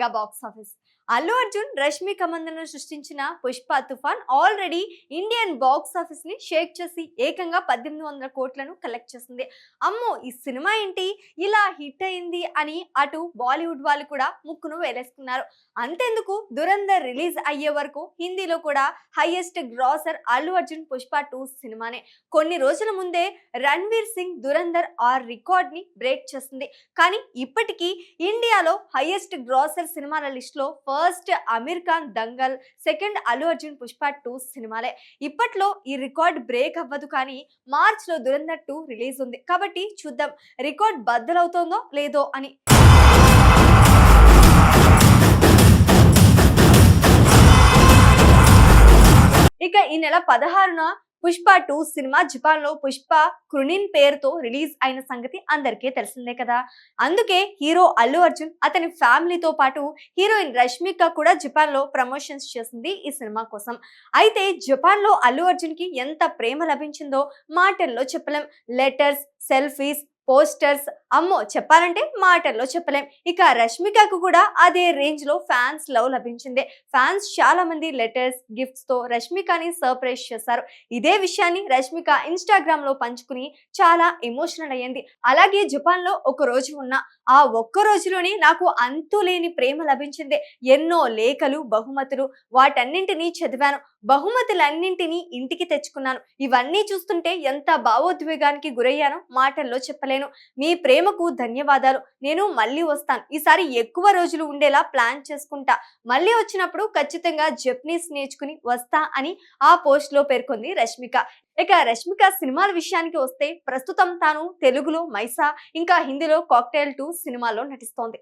Mega box office. Allu Arjun Rashmika Mandanna సృష్టించిన పుష్ప తుఫాన్ already Indian box office ని షేక్ చేసి ఏకంగా 1800 కోట్లను కలెక్ట్ చేసింది. అమ్మో ఈ సినిమా ఏంటి ఇలా హిట్ అయింది అని అటు బాలీవుడ్ వాళ్ళు కూడా ముక్కును వేలేసుకున్నారు. అంతెందుకు దురంధర్ రిలీజ్ అయ్యే వరకు హిందీలో కూడా హైయెస్ట్ గ్రాసర్ అల్లు అర్జున్ పుష్ప 2 సినిమానే. కొన్ని రోజుల ముందే రణ్వీర్ సింగ్ దురంధర్ ఆ రికార్డ్ ని బ్రేక్ చేసింది. కానీ ఇప్పటికీ ఇండియాలో హైయెస్ట్ గ్రాసర్ సినిమాల లిస్ట్ లో ఫస్ట్ అమీర్ ఖాన్ దంగల్, సెకండ్ అల్లు అర్జున్ పుష్ప 2 సినిమాలే. ఇప్పట్లో ఈ రికార్డ్ బ్రేక్ అవ్వదు, కానీ మార్చ్ లో దురంధర్ 2 రిలీజ్ ఉంది కాబట్టి చూద్దాం రికార్డ్ బద్దలవుతోందో లేదో అని. ఇక ఈ నెల 16న పుష్ప 2 సినిమా జపాన్ లో పుష్ప క్రునిన్ పేరుతో రిలీజ్ అయిన సంగతి అందరికీ తెలిసిందే కదా. అందుకే హీరో అల్లు అర్జున్ అతని ఫ్యామిలీతో పాటు హీరోయిన్ రష్మిక కూడా జపాన్ లో ప్రమోషన్స్ చేసింది ఈ సినిమా కోసం. అయితే జపాన్ లో అల్లు అర్జున్ కి ఎంత ప్రేమ లభించిందో మాటల్లో చెప్పలేం. లెటర్స్, సెల్ఫీస్, పోస్టర్స్, అమ్మో చెప్పాలంటే మాటల్లో చెప్పలేం. ఇక రష్మికకు కూడా అదే రేంజ్ లో ఫ్యాన్స్ లవ్ లభించింది. ఫ్యాన్స్ చాలా మంది లెటర్స్, గిఫ్ట్స్ తో రష్మికని సర్ప్రైజ్ చేశారు. ఇదే విషయాన్ని రష్మిక ఇన్స్టాగ్రామ్ లో పంచుకుని చాలా ఎమోషనల్ అయ్యింది. అలాగే జపాన్ లో ఒక రోజు ఉన్నా, ఆ ఒక్క రోజులోనే నాకు అంతులేని ప్రేమ లభించింది. ఎన్నో లేఖలు, బహుమతులు, వాటన్నింటినీ చదివాను. బహుమతులన్నింటినీ ఇంటికి తెచ్చుకున్నాను. ఇవన్నీ చూస్తుంటే ఎంత భావోద్వేగానికి గురయ్యానో మాటల్లో చెప్పలేను. మీ ప్రేమకు ధన్యవాదాలు. నేను మళ్ళీ వస్తాను. ఈసారి ఎక్కువ రోజులు ఉండేలా ప్లాన్ చేసుకుంటా. మళ్ళీ వచ్చినప్పుడు ఖచ్చితంగా జపనీస్ నేర్చుకుని వస్తా అని ఆ పోస్ట్ లో పేర్కొంది రష్మిక. ఇక రష్మిక సినిమాల విషయానికి వస్తే ప్రస్తుతం తాను తెలుగులో మైసా, ఇంకా హిందీలో కాక్టైల్ 2 సినిమాలో నటిస్తోంది.